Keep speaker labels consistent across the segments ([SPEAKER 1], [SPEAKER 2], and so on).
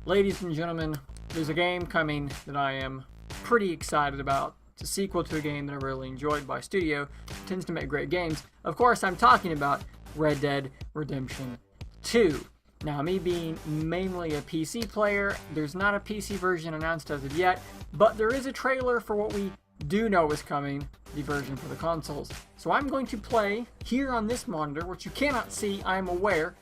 [SPEAKER 1] Ladies and gentlemen, there's a game coming that I am pretty excited about. It's a sequel to a game that I really enjoyed by a studio that tends to make great games. Of course, I'm talking about Red Dead Redemption 2. Now, me being mainly a PC player, there's not a PC version announced as of yet, but there is a trailer for what we do know is coming, the version for the consoles. So I'm going to play here on this monitor, which you cannot see, I'm aware,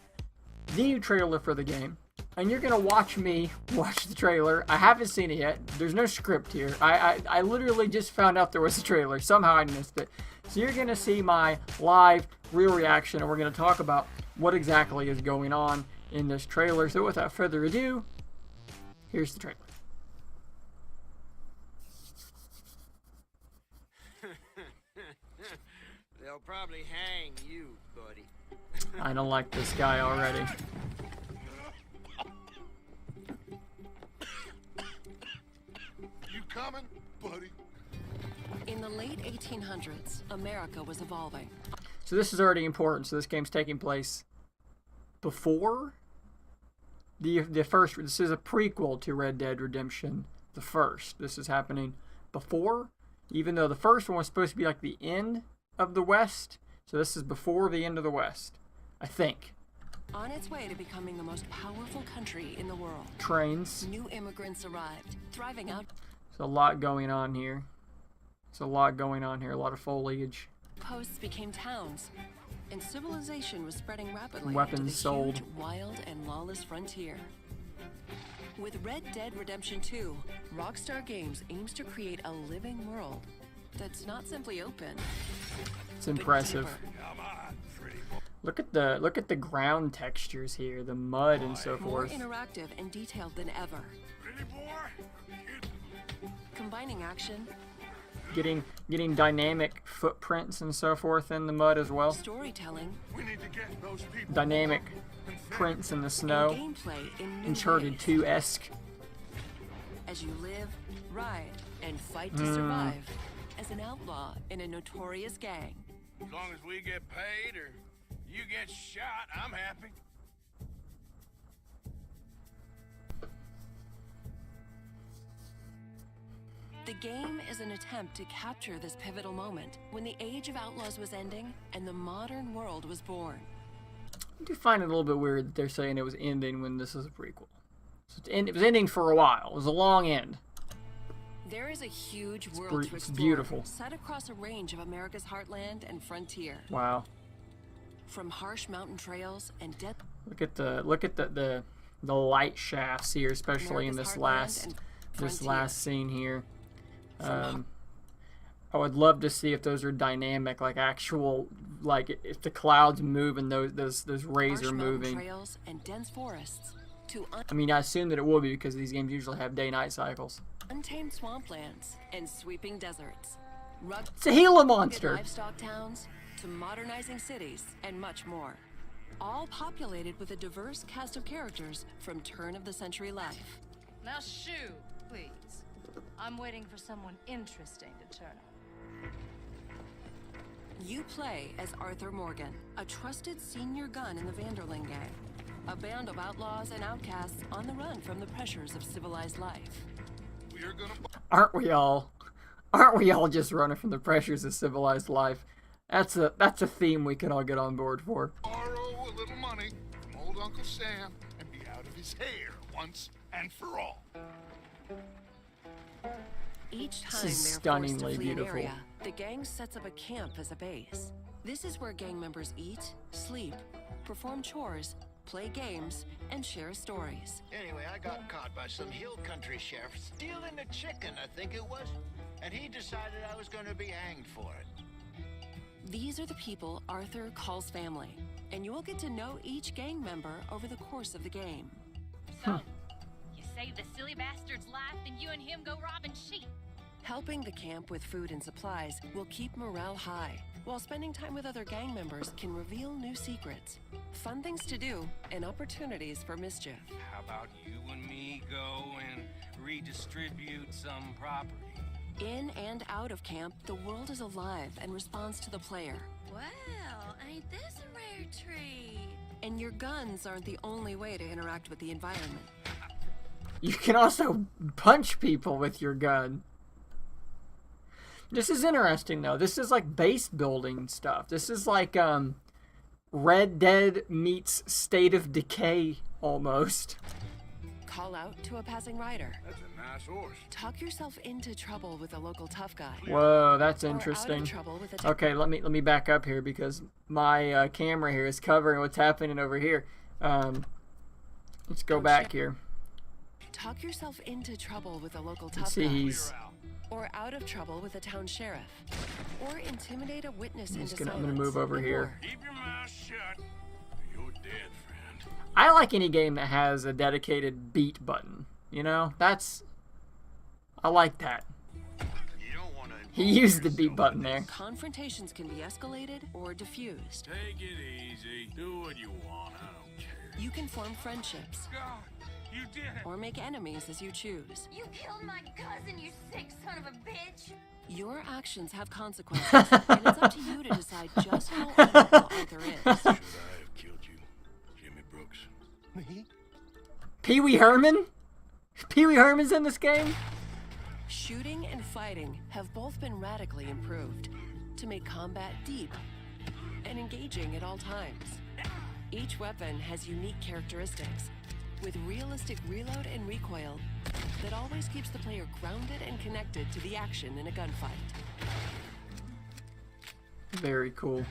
[SPEAKER 1] the new trailer for the game. And you're going to watch me watch the trailer. I haven't seen it yet. There's no script here. I literally just found out there was a trailer. Somehow I missed it. So you're going to see my live, real reaction, and we're going to talk about what exactly is going on in this trailer. So without further ado, here's the trailer.
[SPEAKER 2] They'll probably hang you, buddy.
[SPEAKER 1] I don't like this guy already.
[SPEAKER 3] Coming, buddy.
[SPEAKER 4] In the late 1800s, America was evolving.
[SPEAKER 1] So this is already important. So this game's taking place before the first. This is a prequel to Red Dead Redemption, the first. This is happening before, even though the first one was supposed to be like the end of the West. So this is before the end of the West, I think.
[SPEAKER 4] On its way to becoming the most powerful country in the world.
[SPEAKER 1] Trains.
[SPEAKER 4] New immigrants arrived, thriving out.
[SPEAKER 1] There's a lot going on here. There's a lot going on here. A lot of foliage.
[SPEAKER 4] Posts became towns, and civilization was spreading rapidly.
[SPEAKER 1] Weapons
[SPEAKER 4] into the
[SPEAKER 1] sold.
[SPEAKER 4] Huge, wild and lawless frontier. With Red Dead Redemption 2, Rockstar Games aims to create a living world that's not simply open.
[SPEAKER 1] It's impressive.
[SPEAKER 3] Come on, pretty boy.
[SPEAKER 1] Look at the ground textures here, the mud and so
[SPEAKER 4] More
[SPEAKER 1] forth.
[SPEAKER 4] interactive and detailed than ever.
[SPEAKER 3] Pretty boy.
[SPEAKER 4] Combining action,
[SPEAKER 1] Getting dynamic footprints and so forth in the mud as well.
[SPEAKER 4] storytelling,
[SPEAKER 3] We need to get those people.
[SPEAKER 1] Dynamic prints in the
[SPEAKER 4] and
[SPEAKER 1] snow.
[SPEAKER 4] gameplay in new
[SPEAKER 1] Uncharted
[SPEAKER 4] ways.
[SPEAKER 1] 2-esque.
[SPEAKER 4] As you live, ride, and fight to survive as an outlaw in a notorious gang.
[SPEAKER 3] As long as we get paid or you get shot, I'm happy.
[SPEAKER 4] The game is an attempt to capture this pivotal moment when the age of outlaws was ending and the modern world was born.
[SPEAKER 1] I do find it a little bit weird that they're saying it was ending when this is a prequel. So it was ending for a while. It was a long end.
[SPEAKER 4] There is a huge world to
[SPEAKER 1] It's
[SPEAKER 4] explore,
[SPEAKER 1] beautiful.
[SPEAKER 4] set across a range of America's heartland and frontier.
[SPEAKER 1] Wow.
[SPEAKER 4] From harsh mountain trails and death.
[SPEAKER 1] Look at the light shafts here, especially in
[SPEAKER 4] America's
[SPEAKER 1] this
[SPEAKER 4] heartland and
[SPEAKER 1] this
[SPEAKER 4] frontier.
[SPEAKER 1] last scene here. I would love to see if those are dynamic, like actual, like if the clouds move and those rays
[SPEAKER 4] Harsh
[SPEAKER 1] are
[SPEAKER 4] mountain
[SPEAKER 1] moving.
[SPEAKER 4] trails and dense forests to
[SPEAKER 1] I mean, I assume that it will be because these games usually have day-night cycles.
[SPEAKER 4] untamed swamplands and sweeping deserts.
[SPEAKER 1] It's a Gila
[SPEAKER 4] Rugged
[SPEAKER 1] monster.
[SPEAKER 4] livestock towns to modernizing cities and much more. All populated with a diverse cast of characters from turn-of-the-century life.
[SPEAKER 5] Now shoo, please. I'm waiting for someone interesting to turn up.
[SPEAKER 4] You play as Arthur Morgan, a trusted senior gun in the Vanderling gang. A band of outlaws and outcasts on the run from the pressures of civilized life.
[SPEAKER 3] We're gonna
[SPEAKER 1] Aren't we all? Aren't we all just running from the pressures of civilized life? That's a theme we can all get on board for.
[SPEAKER 3] borrow a little money from old Uncle Sam and be out of his hair once and for all.
[SPEAKER 4] Each time
[SPEAKER 1] is
[SPEAKER 4] they're forced
[SPEAKER 1] stunningly
[SPEAKER 4] to flee
[SPEAKER 1] beautiful.
[SPEAKER 4] an area, the gang sets up a camp as a base. This is where gang members eat, sleep, perform chores, play games, and share stories.
[SPEAKER 6] Anyway, I got caught by some hill country sheriff stealing a chicken, I think it was. And he decided I was going to be hanged for it.
[SPEAKER 4] These are the people Arthur calls family, and you will get to know each gang member over the course of the game.
[SPEAKER 7] So, you save the silly bastard's life, then you and him go robbing sheep.
[SPEAKER 4] Helping the camp with food and supplies will keep morale high, while spending time with other gang members can reveal new secrets, fun things to do, and opportunities for mischief.
[SPEAKER 8] How about you and me go and redistribute some property?
[SPEAKER 4] In and out of camp, the world is alive and responds to the player.
[SPEAKER 7] Well, ain't this a rare treat?
[SPEAKER 4] And your guns aren't the only way to interact with the environment.
[SPEAKER 1] You can also punch people with your gun. This is interesting, though. This is like base building stuff. This is like Red Dead meets State of Decay, almost.
[SPEAKER 4] Call out to a passing rider.
[SPEAKER 3] That's a nice horse.
[SPEAKER 4] Talk yourself into trouble with a local tough guy.
[SPEAKER 1] Whoa, that's
[SPEAKER 4] Or out
[SPEAKER 1] interesting.
[SPEAKER 4] of trouble with a
[SPEAKER 1] Okay, let me back up here because my camera here is covering what's happening over here. Let's go back here.
[SPEAKER 4] Talk yourself into trouble with a local
[SPEAKER 1] Let's
[SPEAKER 4] tough
[SPEAKER 1] see,
[SPEAKER 4] guy.
[SPEAKER 1] he's.
[SPEAKER 4] Or out of trouble with a town sheriff. Or intimidate a witness into
[SPEAKER 1] I'm
[SPEAKER 4] silence.
[SPEAKER 1] gonna move over
[SPEAKER 4] and
[SPEAKER 1] here.
[SPEAKER 4] more.
[SPEAKER 3] Keep your mouth shut. You're dead, friend.
[SPEAKER 1] I like any game that has a dedicated beat button. You know, I like that.
[SPEAKER 3] You don't want to.
[SPEAKER 1] He used the beat button there.
[SPEAKER 4] Confrontations can be escalated or diffused.
[SPEAKER 3] Take it easy. Do what you want. I don't care.
[SPEAKER 4] You can form friendships
[SPEAKER 3] God, you did it.
[SPEAKER 4] or make enemies as you choose.
[SPEAKER 7] You killed my cousin, you sick son of a bitch!
[SPEAKER 4] Your actions have consequences, and it's up to you to decide just how honorable Arthur is.
[SPEAKER 3] Should I have killed you, Jimmy Brooks?
[SPEAKER 6] Me?
[SPEAKER 1] Pee Wee Herman? Pee Wee Herman's in this game?
[SPEAKER 4] Shooting and fighting have both been radically improved to make combat deep and engaging at all times. Each weapon has unique characteristics, with realistic reload and recoil that always keeps the player grounded and connected to the action in a gunfight.
[SPEAKER 1] Very cool.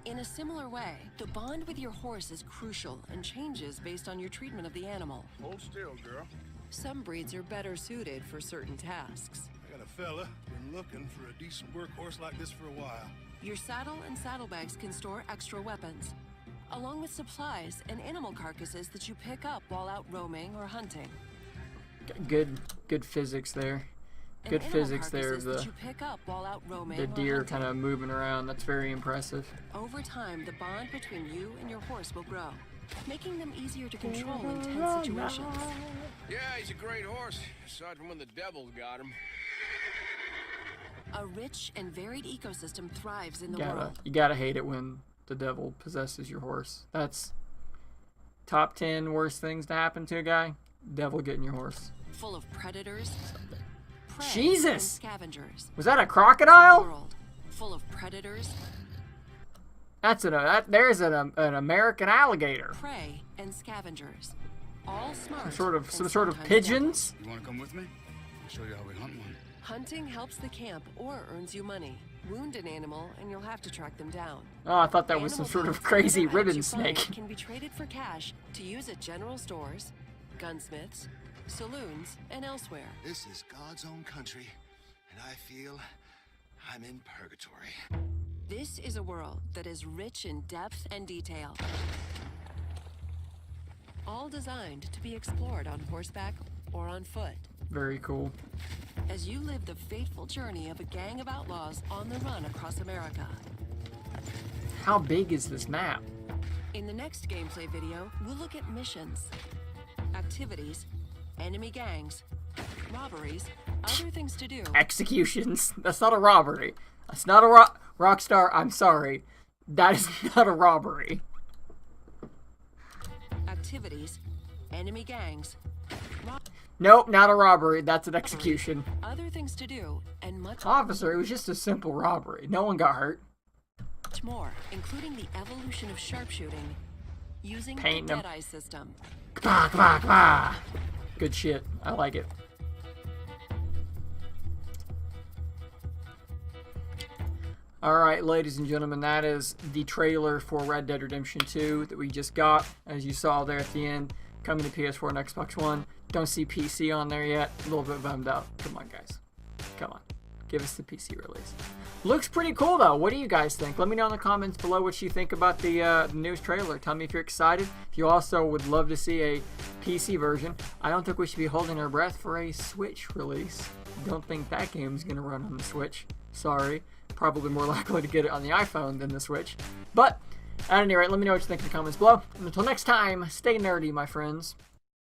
[SPEAKER 4] In a similar way, the bond with your horse is crucial and changes based on your treatment of the animal.
[SPEAKER 3] Hold still, girl.
[SPEAKER 4] Some breeds are better suited for certain tasks.
[SPEAKER 9] I got a fella been looking for a decent workhorse like this for a while.
[SPEAKER 4] Your saddle and saddlebags can store extra weapons, along with supplies and animal carcasses that you pick up while out roaming or hunting.
[SPEAKER 1] Good physics there.
[SPEAKER 4] And
[SPEAKER 1] Good
[SPEAKER 4] animal
[SPEAKER 1] physics there of
[SPEAKER 4] carcasses that
[SPEAKER 1] the
[SPEAKER 4] you pick up while out roaming
[SPEAKER 1] the
[SPEAKER 4] or
[SPEAKER 1] deer
[SPEAKER 4] hunting.
[SPEAKER 1] kind of moving around. That's very impressive.
[SPEAKER 4] Over time, the bond between you and your horse will grow, making them easier to control in tense situations.
[SPEAKER 8] Yeah, he's a great horse, aside from when the devil's got him.
[SPEAKER 4] A rich and varied ecosystem thrives in the world.
[SPEAKER 1] You gotta hate it when the devil possesses your horse. That's top 10 worst things to happen to a guy. Devil getting your horse.
[SPEAKER 4] Full of predators, prey,
[SPEAKER 1] Jesus!
[SPEAKER 4] and scavengers.
[SPEAKER 1] Was that a crocodile?
[SPEAKER 4] World full of predators,
[SPEAKER 1] There's an American alligator.
[SPEAKER 4] prey, and scavengers. All smart.
[SPEAKER 1] Some sort of
[SPEAKER 4] and sometimes
[SPEAKER 1] pigeons.
[SPEAKER 3] You want to come with me? I'll show you how we hunt one.
[SPEAKER 4] deadly. Hunting helps the camp or earns you money. Wound an animal and you'll have to track them down.
[SPEAKER 1] Oh, I thought that was some
[SPEAKER 4] Animal
[SPEAKER 1] sort of
[SPEAKER 4] parts and
[SPEAKER 1] crazy
[SPEAKER 4] other items
[SPEAKER 1] ribbon
[SPEAKER 4] you find
[SPEAKER 1] snake.
[SPEAKER 4] can be traded for cash to use at general stores, gunsmiths, saloons, and elsewhere.
[SPEAKER 6] This is God's own country, and I feel I'm in purgatory.
[SPEAKER 4] This is a world that is rich in depth and detail. All designed to be explored on horseback or on foot.
[SPEAKER 1] Very cool.
[SPEAKER 4] As you live the fateful journey of a gang of outlaws on the run across America.
[SPEAKER 1] How big is this map?
[SPEAKER 4] In the next gameplay video, we'll look at missions, activities, enemy gangs, robberies, other things to do,
[SPEAKER 1] Executions. That's not a robbery. That's not a Rockstar. I'm sorry. That is not a robbery.
[SPEAKER 4] activities, enemy gangs,
[SPEAKER 1] Nope, not a robbery. That's an execution.
[SPEAKER 4] other things to do, and much
[SPEAKER 1] Officer, it was just a simple robbery. No one got hurt.
[SPEAKER 4] more, including the evolution of sharpshooting using
[SPEAKER 1] Painting
[SPEAKER 4] the
[SPEAKER 1] 'em.
[SPEAKER 4] Deadeye system.
[SPEAKER 1] Bah, bah, bah. Good shit. I like it. Alright, ladies and gentlemen, that is the trailer for Red Dead Redemption 2 that we just got. As you saw there at the end, coming to PS4 and Xbox One. Don't see PC on there yet. A little bit bummed out. Come on, guys. Come on. Give us the PC release. Looks pretty cool, though. What do you guys think? Let me know in the comments below what you think about the news trailer. Tell me if you're excited. If you also would love to see a PC version. I don't think we should be holding our breath for a Switch release. Don't think that game's going to run on the Switch. Sorry. Probably more likely to get it on the iPhone than the Switch. But, at any rate, let me know what you think in the comments below. And until next time, stay nerdy, my friends.